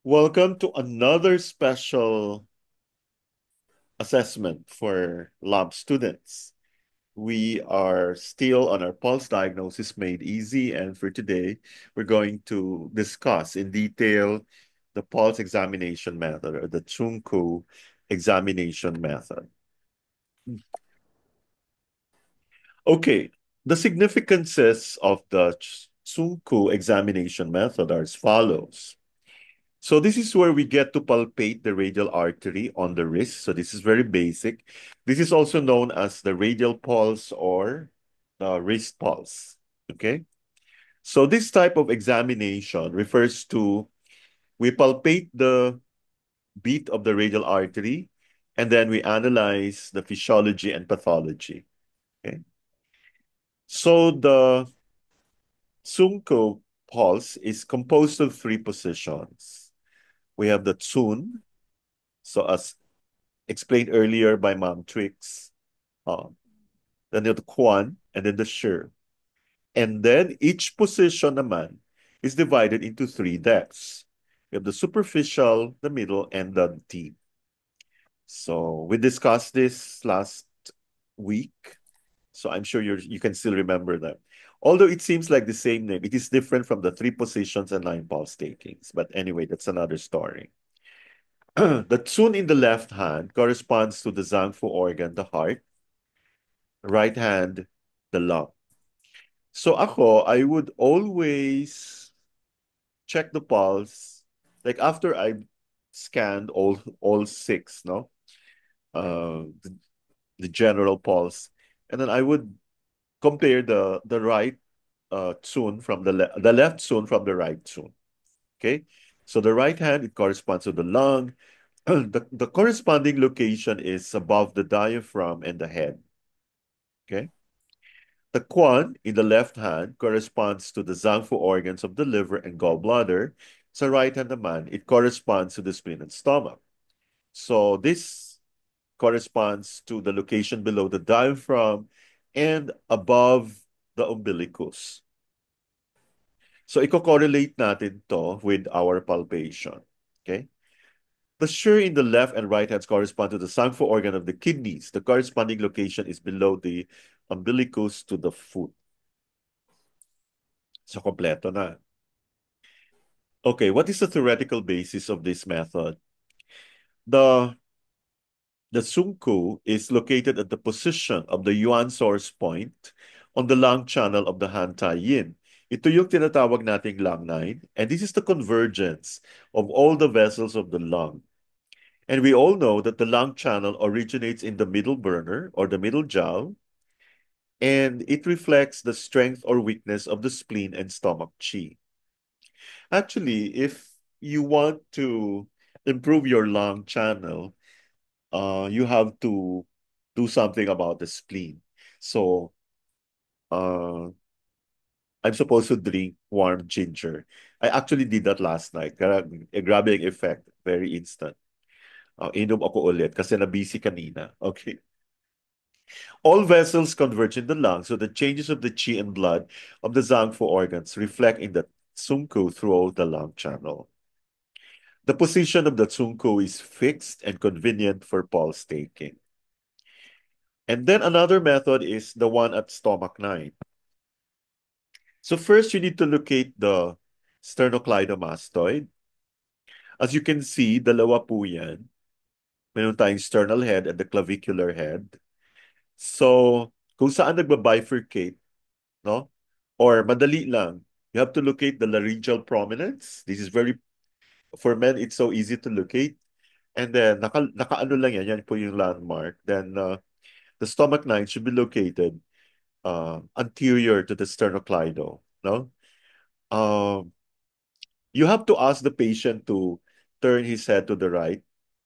Welcome to another special assessment for lab students. We are still on our pulse diagnosis made easy, and for today, we're going to discuss in detail the pulse examination method or the Chungku examination method. Okay, the significances of the Chungku examination method are as follows. So this is where we get to palpate the radial artery on the wrist. So this is very basic. This is also known as the radial pulse or the wrist pulse. Okay. So this type of examination refers to we palpate the beat of the radial artery and then we analyze the physiology and pathology. Okay. So the Sunko pulse is composed of three positions. We have the Tsun, so as explained earlier by Mom Twix. Um, then the Quan, and then the Sure. And then each position naman is divided into three depths. You have the superficial, the middle, and the deep. So we discussed this last week. So I'm sure you can still remember them. Although it seems like the same name, it is different from the three positions and nine pulse takings. But anyway, that's another story. The tune in the left hand corresponds to the Zangfu organ, the heart. Right hand, the lung. So ako, I would always check the pulse, like after I scanned all six, no? The, the general pulse. And then I would compare the right tune from the left tune from the right tune. Okay? So the right hand, it corresponds to the lung. The corresponding location is above the diaphragm and the head. Okay? The Quan in the left hand corresponds to the Zangfu organs of the liver and gallbladder. Sa right hand naman, it corresponds to the spleen and stomach. So this corresponds to the location below the diaphragm and above the umbilicus. So i-correlate natin to with our palpation. Okay? The Sure in the left and right hands correspond to the Zangfu organ of the kidneys. The corresponding location is below the umbilicus to the foot. So kompleto na. Okay, what is the theoretical basis of this method? The the Sunku is located at the position of the Yuan source point on the lung channel of the Han Tai Yin. Ito yung tinatawag nating lung 9, and this is the convergence of all the vessels of the lung. And we all know that the lung channel originates in the middle burner or the middle jiao, and it reflects the strength or weakness of the spleen and stomach qi. Actually, if you want to improve your lung channel, you have to do something about the spleen. So, uh, I'm supposed to drink warm ginger. I actually did that last night. Kaya, grabe ang effect. Very instant. Inom ako ulit kasi na-busy kanina. Okay. All vessels converge in the lung, so the changes of the qi and blood of the Zangfu organs reflect in the Sunku throughout the lung channel. The position of the Tsunku is fixed and convenient for pulse taking. And then another method is the one at stomach 9. So first, you need to locate the sternocleidomastoid. As you can see, dalawa po yan. Meron tayong sternal head and the clavicular head. So, kung saan nagbabifurcate, no? Or madali lang, you have to locate the laryngeal prominence. This is very, for men, it's so easy to locate. And then, naka-ano lang yan, yan po yung landmark. Then, the stomach 9 should be located anterior to the sternocleido, no? Um, you have to ask the patient to turn his head to the right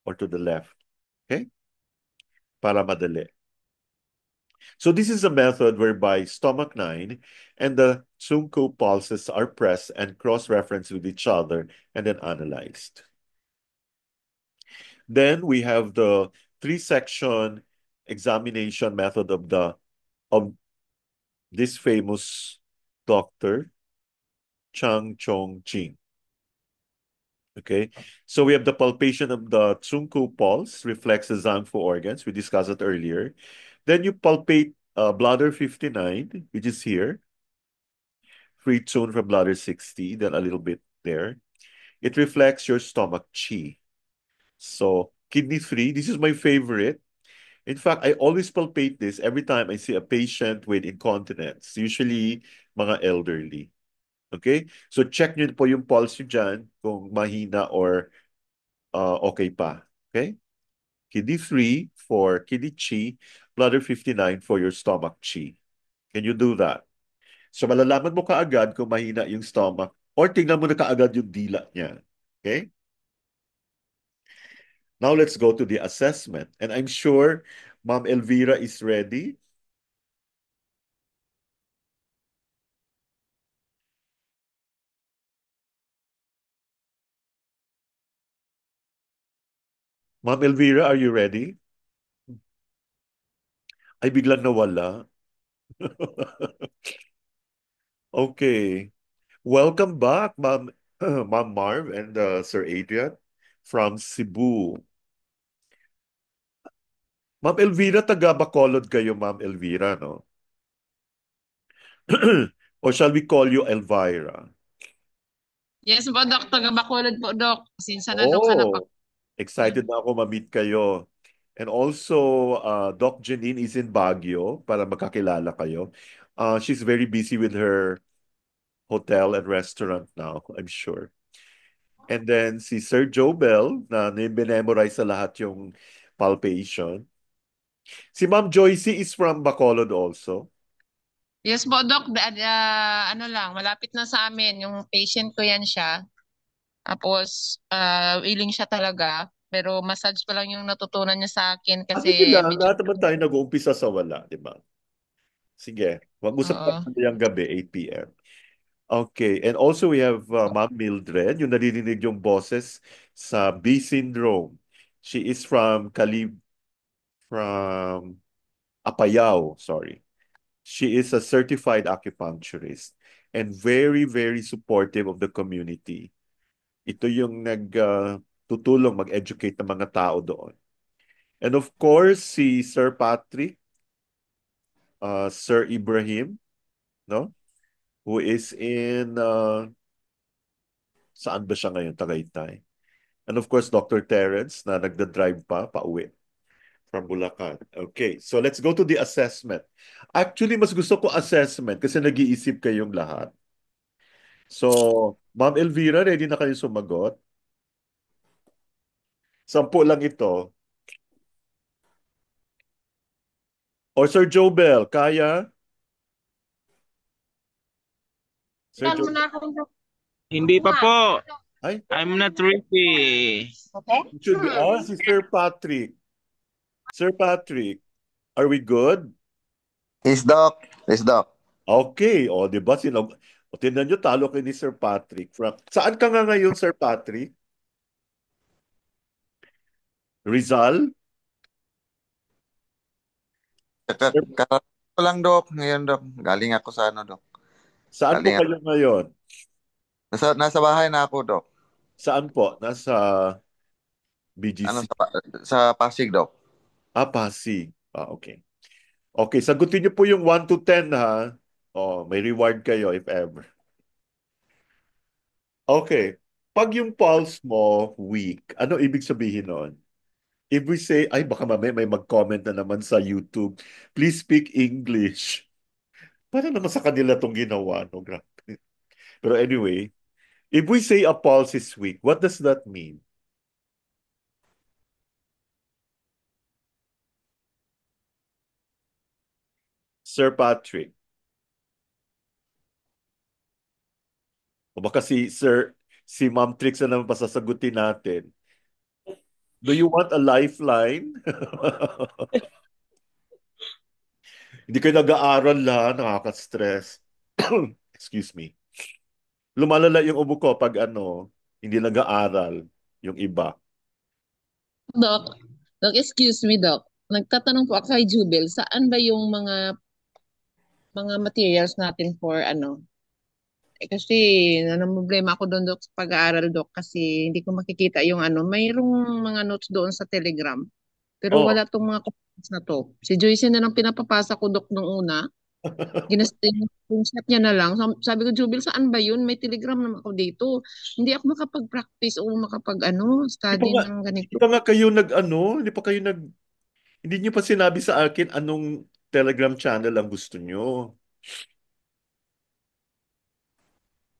or to the left, okay? Para madali. So this is a method whereby stomach 9 and the Sunko pulses are pressed and cross-referenced with each other and then analyzed. Then we have the three-section examination method of this famous doctor, Chang Chong Jing. Okay, so we have the palpation of the Zunku pulse, reflects the Zangfu organs. We discussed it earlier. Then you palpate bladder 59, which is here, free tone from bladder 60, then a little bit there. It reflects your stomach chi. So kidney 3, this is my favorite. In fact, I always palpate this every time I see a patient with incontinence, usually mga elderly. Okay? So check nyo po yung pulse nyo dyan kung mahina or okay pa. Okay? Kidney 3 for kidney chi, bladder 59 for your stomach chi. Can you do that? So malalaman mo kaagad kung mahina yung stomach or tingnan mo na kaagad yung dila niya. Okay? Now let's go to the assessment. And I'm sure Ma'am Elvira is ready. Ma'am Elvira, are you ready? Ay, biglang nawala. Okay. Welcome back, Ma'am Ma'am Marv and Sir Adrian from Cebu. Ma'am Elvira, taga Bacolod kayo, Ma'am Elvira, no? Or shall we call you Elvira? Yes po, Dok. Taga Bacolod po, Dok. Sinsa na, Dok, sa napak. Oh, excited na ako ma-meet kayo. And also, Doc Janine is in Baguio para magkakilala kayo. She's very busy with her hotel and restaurant now, I'm sure. And then si Sir Joe Bell, na memorize sa lahat yung palpation. Si Ma'am Joycey is from Bacolod also. Yes po, Dok. Ano lang, malapit na sa amin. Yung patient ko yan siya. Tapos, willing siya talaga. Pero massage pa lang yung natutunan niya sa akin Sige kasi lang, medyo... lahat naman tayo nag-uumpisa sa wala, di ba? Sige, mag-usap tayo Oo. ngayong gabi, 8 p.m. Okay, and also we have Ma'am Mildred, yung naririnig yung boses sa B syndrome. She is from Apayao, sorry. She is a certified acupuncturist and very, very supportive of the community. Ito yung tutulong mag-educate ng mga tao doon. And of course, si Sir Patrick, Sir Ibrahim, no? Who is in, saan ba siya ngayon? Tagaytay. And of course, Dr. Terence na nagda-drive pa pauwi from Bulacan. Okay, so let's go to the assessment. Actually, mas gusto ko assessment kasi nag-iisip kayong lahat. So, Ma'am Elvira, ready na kayo sumagot? 10 lang ito. Or Sir Jobel, kaya? Sir Ilan mo Jobel, na akong Hindi pa po. ay, I'm not ready. Okay? it should be, si Sir Patrick. Sir Patrick, are we good? Yes, Doc. Yes, Doc. Okay, o, di ba? O, tingnan nyo, talo kayo ni Sir Patrick. Saan ka nga ngayon, Sir Patrick? Rizal? Sir, Kakarating ko lang, Doc. Ngayon, Doc. Galing ako sa ano, Doc. saan po Galing ako. kayo ngayon? Nasa bahay na ako, Doc. Saan po? Nasa Ano, BGC? sa Pasig, Doc. Ah, Pasig. Ah, okay. Okay, sagutin niyo po yung 1 to 10 ha. Oh, may reward kayo if ever. Okay. Pag yung pulse mo weak, ano ibig sabihin nun? If we say, ay baka mamaya may mag-comment na naman sa YouTube, please speak English. Para naman sa kanila tong ginawa, no? Grabe. Pero anyway, if we say a pulse is weak, what does that mean? Sir Patrick, o baka si Ma'am Trix na naman pasasagutin natin. Do you want a lifeline? Hindi kayo nag-aaral la, nakaka-stress. Excuse me. Lumalala yung ubo ko pag hindi nag-aaral yung iba. Dok, Dok, excuse me, Dok. Nagtatanong po ako kay Jubel, saan ba yung mga materials natin for Kasi problema ako doon, Dok, sa pag-aaral, Dok, kasi hindi ko makikita yung ano. Mayroong mga notes doon sa Telegram, pero Oh, wala tong mga comments na to. Si Joyce na lang pinapapasa ko, Dok, nung una. Screenshot niya na lang. Sabi ko, Jubil, saan ba yun? May Telegram naman ako dito. Hindi ako makapag-practice o di pa study nga, ng di ganito. pa nga kayo hindi pa kayo hindi niyo pa sinabi sa akin anong Telegram channel ang gusto niyo.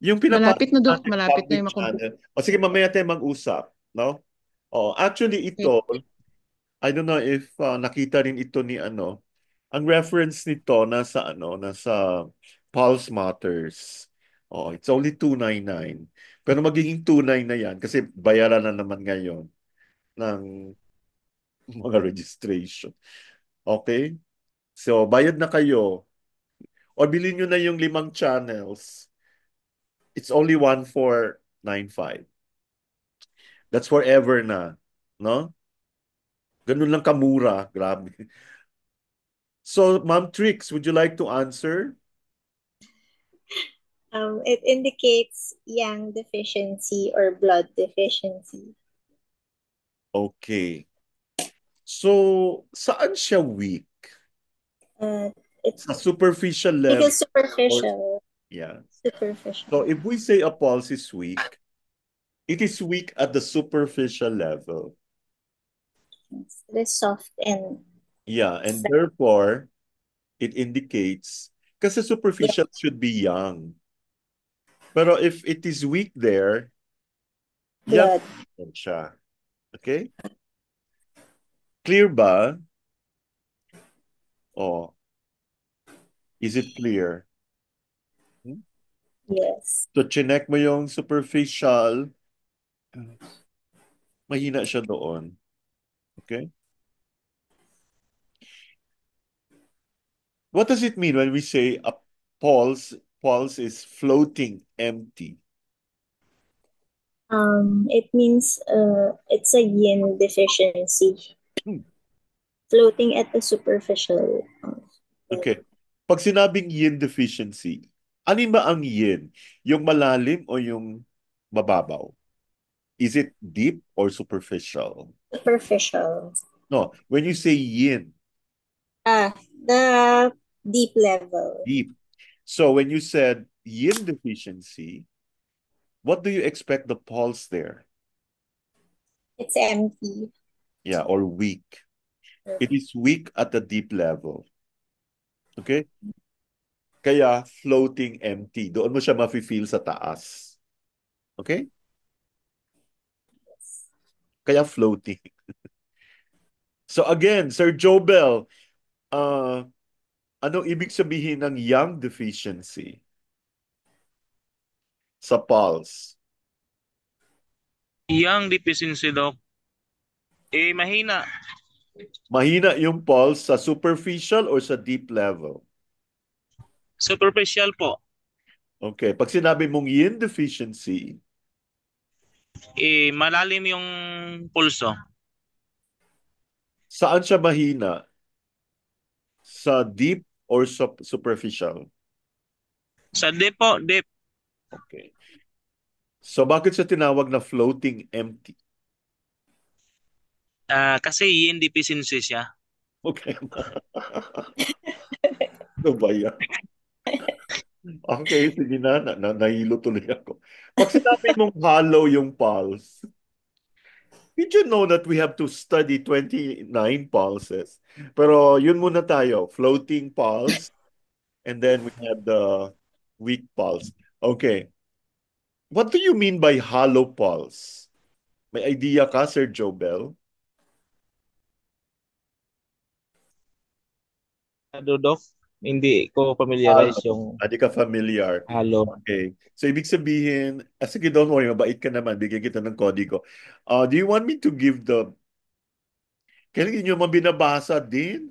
Yung pinapasok Malapit na, Dok. natin Malapit na public yung channel. O sige, mamaya tayo mag-usap, no? Oh, actually ito, I don't know if nakita rin ito ni ang reference nito nasa Pulse Matters. Oh, it's only 299. Pero magiging 29 na yan kasi bayaran na naman ngayon ng mga registration. Okay? So, bayad na kayo. O bilhin nyo na yung 5 channels. It's only 1495. That's forever na. No? Ganun lang kamura. Grabe. So, Ma'am Trix, would you like to answer? It indicates yang deficiency or blood deficiency. Okay. So, saan siya weak? Uh, it, Sa superficial it level? is superficial. Yeah. Superficial. So, if we say a pulse is weak, it is weak at the superficial level. Yes, it is soft and Yeah, and therefore, it indicates, kasi yeah, superficial should be young. Pero if it is weak there, young blood. siya. Okay? Clear ba? Oh, is it clear? Hmm? Yes. So, chinek mo yung superficial, mahina siya doon. Okay? What does it mean when we say a pulse is floating empty? It means it's a yin deficiency, Hmm. floating at the superficial level. Okay. Pag sinabing yin deficiency, alin ba ang yin? Yung malalim o yung mababaw? Is it deep or superficial? Superficial. No, when you say yin, The deep level. deep. So when you said yin deficiency, what do you expect the pulse there? It's empty. Yeah, or weak. It is weak at the deep level. Okay? Kaya floating empty. Doon mo siya mafe-feel sa taas. Okay? Kaya floating. So again, Sir Jobel, anong ibig sabihin ng yang deficiency sa pulse? Yang deficiency, Doc. Mahina. Mahina yung pulse sa superficial or sa deep level? Superficial po. Okay. Pag sinabi mong yin deficiency, Malalim yung pulso. saan siya mahina? Sa deep or sa superficial? Sa deep po, deep. Okay. So bakit siya tinawag na floating empty? Kasi yin deficiency siya. Okay. Ano ba yan? Okay, sige nahilo tuloy ako. Pag sinabi mong hollow yung pulse, did you know that we have to study 29 pulses? Pero yun muna tayo, floating pulse, and then we have the weak pulse. Okay. What do you mean by hollow pulse? May idea ka, Sir Jobel? Doc, hindi ko familiarize Hollow. yung Hindi ka familiar. halo. Okay. So, ibig sabihin, sige, don't worry, mabait ka naman. Bigyan kita ng kodigo. Do you want me to give kailan nyo mabinabasa din?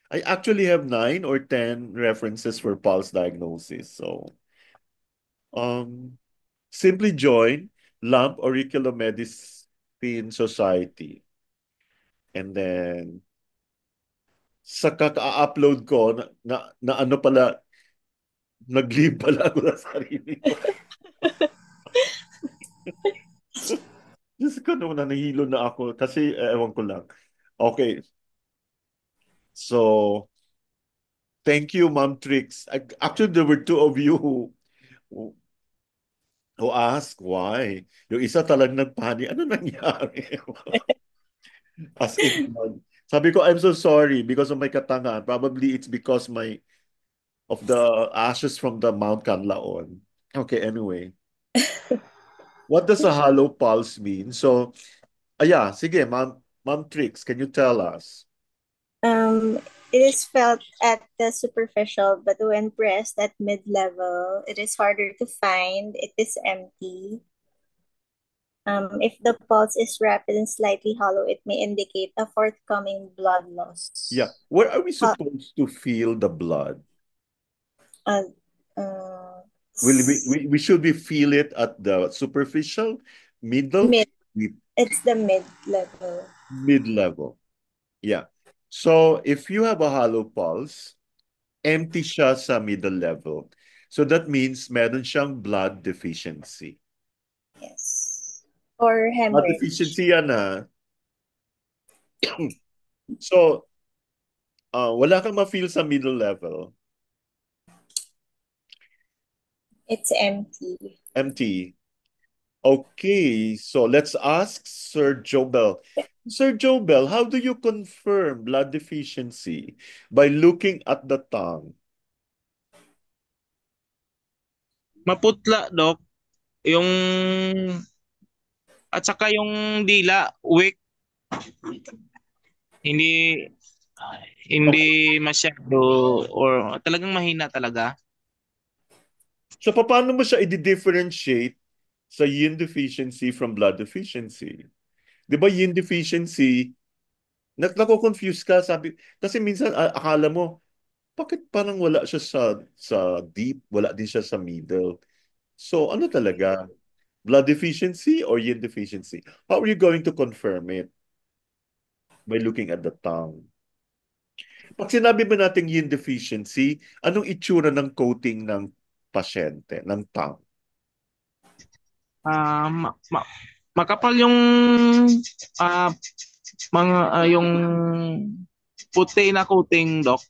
I actually have 9 or 10 references for pulse diagnosis. So, um, simply join Lump Auriculomedicine Society. And then, sa kaka-upload ko na ano pala, Nag-leave pala ako sa sarili ko. Diyos ko, nung nanahilo na ako. Kasi, ewan ko lang. Okay. So, thank you, Ma'am Trix. Actually, there were two of you who, who asked why. Yung isa talagang nagpani. Ano nangyari? As if, sabi ko, I'm so sorry because of my katangahan. Probably it's because of the ashes from the Mount Canlaon. Okay, anyway. What does a hollow pulse mean? So, yeah, sige, Ma'am Trix, can you tell us? It is felt at the superficial, but when pressed at mid-level, it is harder to find. It is empty. If the pulse is rapid and slightly hollow, it may indicate a forthcoming blood loss. Yeah, where are we Ho- supposed to feel the blood? uh, uh, We should we feel it at the superficial, middle, mid. It's the mid-level. mid-level? Yeah. So if you have a hollow pulse, empty siya sa middle level. So that means meron siyang blood deficiency. Yes. Or Blood hemorrhage. deficiency yan So, wala kang ma-feel sa middle level. It's empty. Empty. Okay, so let's ask Sir Jobel. Sir Jobel, how do you confirm blood deficiency? By looking at the tongue. Maputla, Doc. Yung at saka yung dila, weak. Hindi hindi masyado or talagang mahina talaga. So, paano mo siya i-differentiate sa yin deficiency from blood deficiency? Di ba yin deficiency, nako-confuse ka, sabi, kasi minsan akala mo, bakit parang wala siya sa deep, wala din siya sa middle. So, ano talaga? Blood deficiency or yin deficiency? How are you going to confirm it? By looking at the tongue. Pag sinabi ba natin yin deficiency, anong itsura ng coating ng pasyente, ng tongue? Ah, makapal yung ah, mga yung puti na coating, Doc.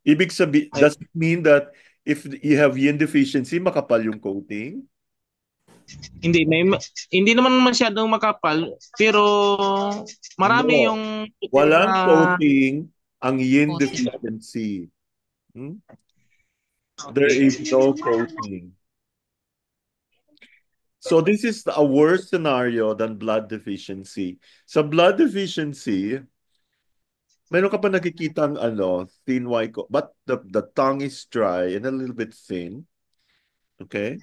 Ibig sabihin, does it mean that if you have yin deficiency, makapal yung coating? Hindi naman masyadong makapal, pero marami No. yung puti Walang na coating ang yin Coating. deficiency. There is no coating. So this is a worse scenario than blood deficiency. Sa blood deficiency, meron ka pa nakikitang thin white coat, but the tongue is dry and a little bit thin. Okay?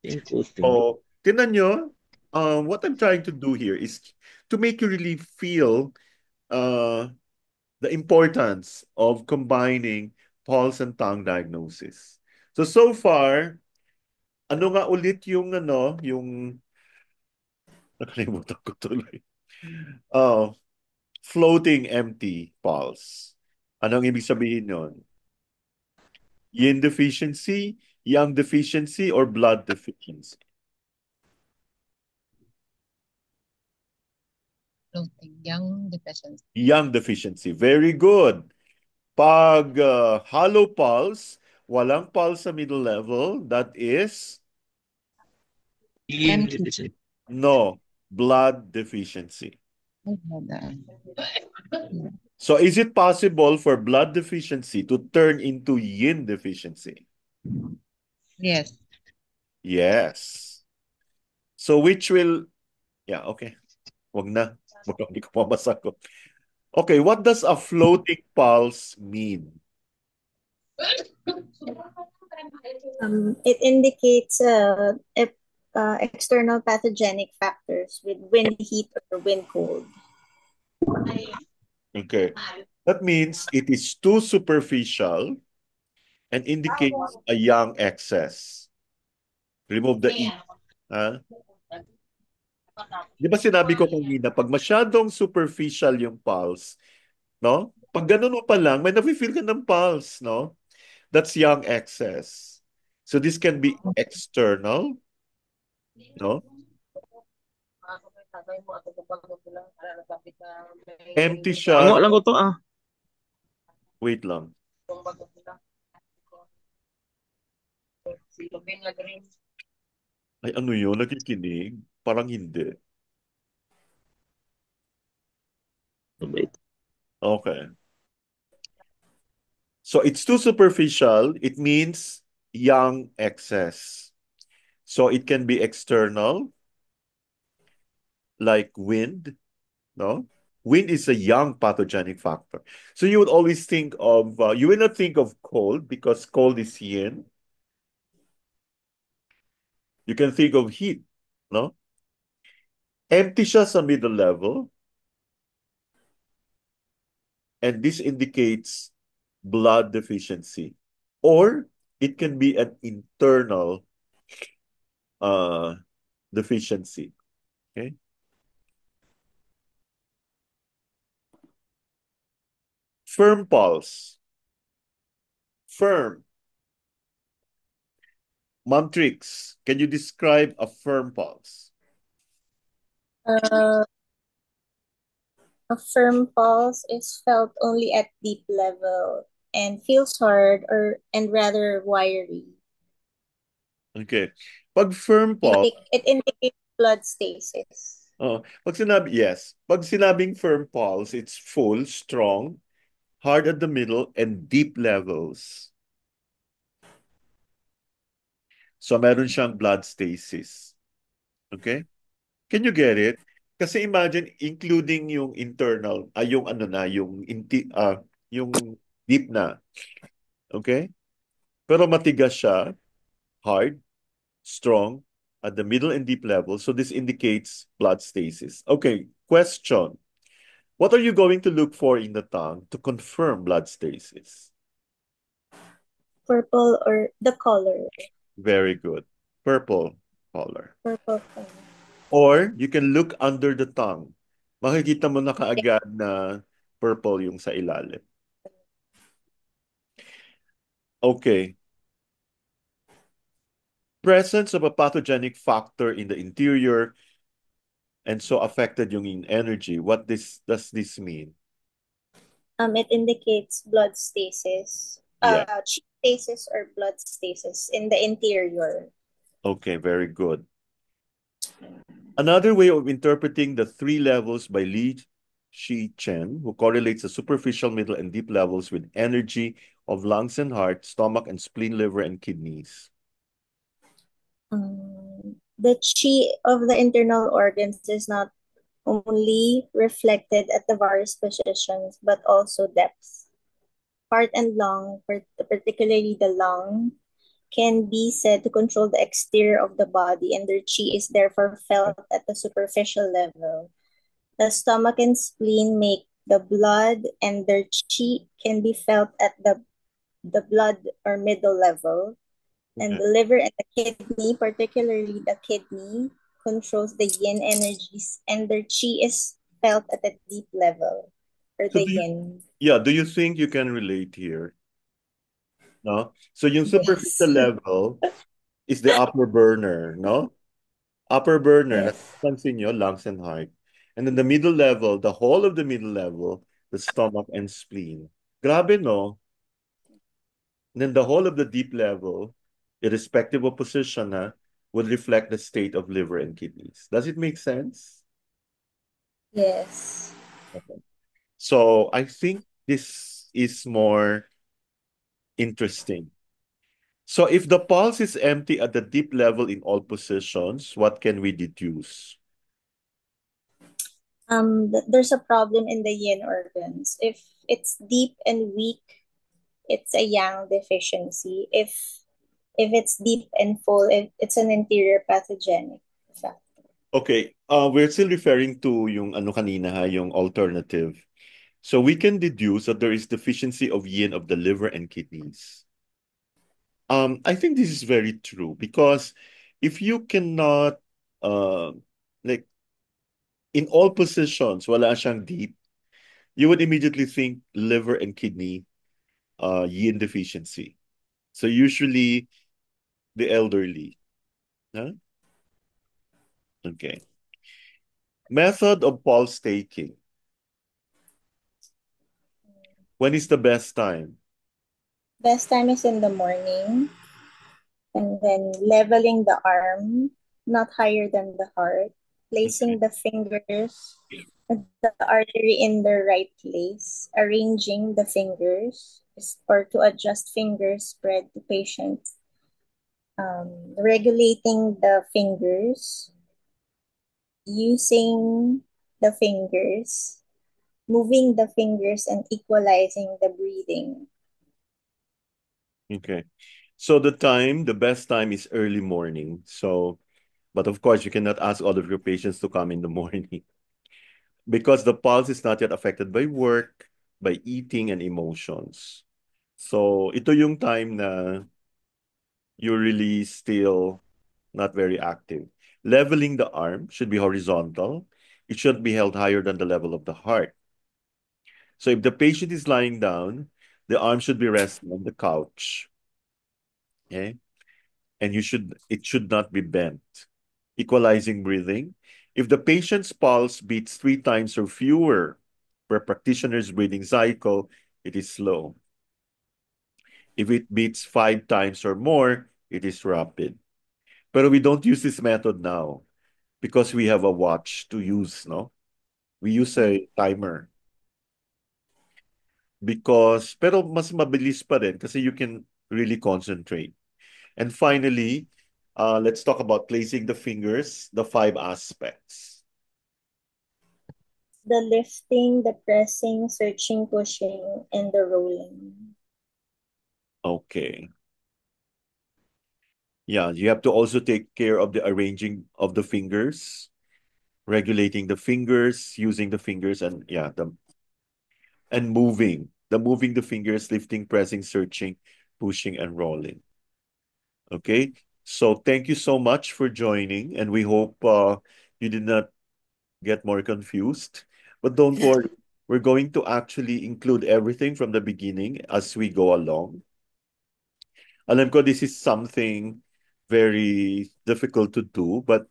coating. So, tinan nyo, what I'm trying to do here is to make you really feel the importance of combining pulse and tongue diagnosis. So far, ano nga ulit yung nakalimutan ko tuloy. Floating empty pulse. Anong ibig sabihin nun? Yin deficiency, yang deficiency, or blood deficiency? Floating young deficiency. Yang deficiency. Very good. Pag hollow pulse, walang pulse sa middle level, that is Empty. no, blood deficiency. Ay, wala. So is it possible for blood deficiency to turn into yin deficiency? Yes. Yes. So which will, yeah, okay. Wag na. Hindi ko mabasa ko. Okay, what does a floating pulse mean? It indicates external pathogenic factors with wind heat or wind cold. Okay. That means it is too superficial and indicates a young excess. Remove the E. Ha? Di ba sinabi ko kanina, pag masyadong superficial yung pulse, no? Pag ganun mo pa lang, may nafe-feel ka ng pulse, no? That's yang excess. So this can be external, no? Empty Amo siya. lang ko to ah. Wait lang. Ay, ano yun? Nakikinig? Parang hindi. Wait. Okay. So it's too superficial. It means yang excess. So it can be external, like wind, no? Wind is a young pathogenic factor. So you would always think of, you will not think of cold because cold is yin. You can think of heat, no? Empty siya sa middle level, and this indicates blood deficiency. Or it can be an internal uh, deficiency. Okay? Firm pulse. Firm. Mantrix, can you describe a firm pulse? Uh, a firm pulse is felt only at deep level and feels hard or and rather wiry. Okay. Pag firm pulse, It indicates blood stasis. pag sinabing firm pulse, it's full, strong, hard at the middle, and deep levels. So meron siyang blood stasis. Okay? Can you get it? Kasi imagine including yung internal, yung ano na, yung deep na. Okay? Pero matigas siya, hard, strong, at the middle and deep level. So this indicates blood stasis. Okay, question. What are you going to look for in the tongue to confirm blood stasis? Purple or the color. Very good. Purple color. Purple color. Or you can look under the tongue. Makikita mo na kaagad na purple yung sa ilalim. Okay. Presence of a pathogenic factor in the interior and so affected yung in energy. What does this mean? It indicates blood stasis. Yeah. Chi stasis or blood stasis in the interior. Okay, very good. Another way of interpreting the three levels by Li Shi Chen, who correlates the superficial, middle, and deep levels with energy of lungs and heart, stomach and spleen, liver, and kidneys. The chi of the internal organs is not only reflected at the various positions, but also depth. Heart and lung, particularly the lung, can be said to control the exterior of the body, and their chi is therefore felt at the superficial level. The stomach and spleen make the blood, and their chi can be felt at the blood or middle level. And Okay. the liver and the kidney, particularly the kidney, controls the yin energies, and their chi is felt at a deep level, or So the yin. do you think you can relate here? No? So yung Yes. superficial level is the upper burner, no? Upper burner, Yes. napansin nyo, lungs and heart. And then the middle level, the whole of the middle level, the stomach and spleen. Grabe, no? And then the whole of the deep level, irrespective of position, would reflect the state of liver and kidneys. Does it make sense? Yes. Okay. So I think this is more interesting. So if the pulse is empty at the deep level in all positions, what can we deduce? There's a problem in the yin organs. If it's deep and weak, it's a yang deficiency. If it's deep and full, it's an interior pathogenic factor. Okay, we're still referring to yung ano kanina yung alternative. So we can deduce that there is deficiency of yin of the liver and kidneys. I think this is very true because if you cannot, like in all positions, wala siyang deep, you would immediately think liver and kidney yin deficiency. So usually the elderly. Huh? Okay. Method of pulse taking. When is the best time? Best time is in the morning, and then leveling the arm, not higher than the heart, Okay. placing the fingers at the artery in the right place, arranging the fingers or to adjust finger spread to patient, regulating the fingers, using the fingers, moving the fingers, and equalizing the breathing. Okay. So the best time is early morning. So, but of course, you cannot ask all of your patients to come in the morning because the pulse is not yet affected by work, by eating, and emotions. So, ito yung time na you're really still not very active. Leveling the arm should be horizontal. It should be held higher than the level of the heart. So if the patient is lying down, the arm should be resting on the couch. Okay. And it should not be bent. Equalizing breathing. If the patient's pulse beats 3 times or fewer per practitioner's breathing cycle, it is slow. If it beats 5 times or more, it is rapid. But we don't use this method now because we have a watch to use, no? We use a timer pero mas mabilis pa rin kasi you can really concentrate. And finally, let's talk about placing the fingers, the 5 aspects. The lifting, the pressing, searching, pushing, and the rolling. Okay. Yeah, you have to also take care of the arranging of the fingers, regulating the fingers, using the fingers, and yeah, and moving. Moving the fingers, lifting, pressing, searching, pushing, and rolling. Okay. So thank you so much for joining, and we hope you did not get more confused. But don't worry, we're going to actually include everything from the beginning as we go along. Alam ko this is something very difficult to do, but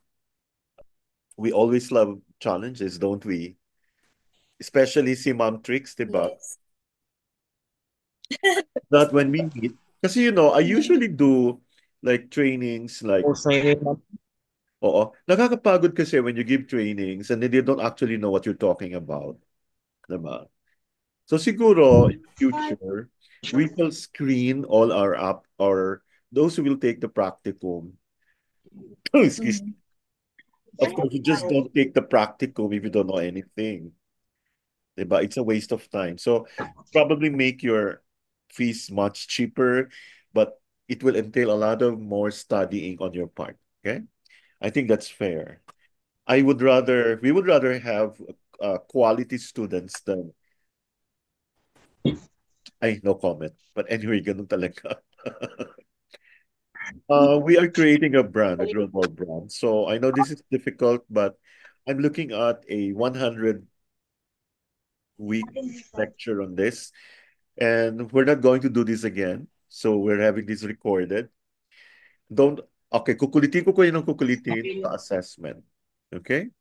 we always love challenges, don't we? Especially si Mom Tricks, diba? Yes. Not when we meet. Kasi I usually do like trainings like, oo, nakakapagod kasi when you give trainings and then you don't actually know what you're talking about. Diba? So siguro in the future, we will screen all our app or those who will take the practicum. Excuse me. Mhm. Of course, you just don't take the practicum if you don't know anything. Diba? It's a waste of time. So probably make your fees much cheaper, but it will entail a lot of more studying on your part. Okay? I think that's fair. We would rather have quality students than, ay, no comment. But anyway, ganun talaga. We are creating a brand, a global brand. So I know this is difficult, but I'm looking at a 100-week lecture on this. And we're not going to do this again. So we're having this recorded. Don't, okay, kukulitin ko kayo ng kukulitin sa assessment. Okay?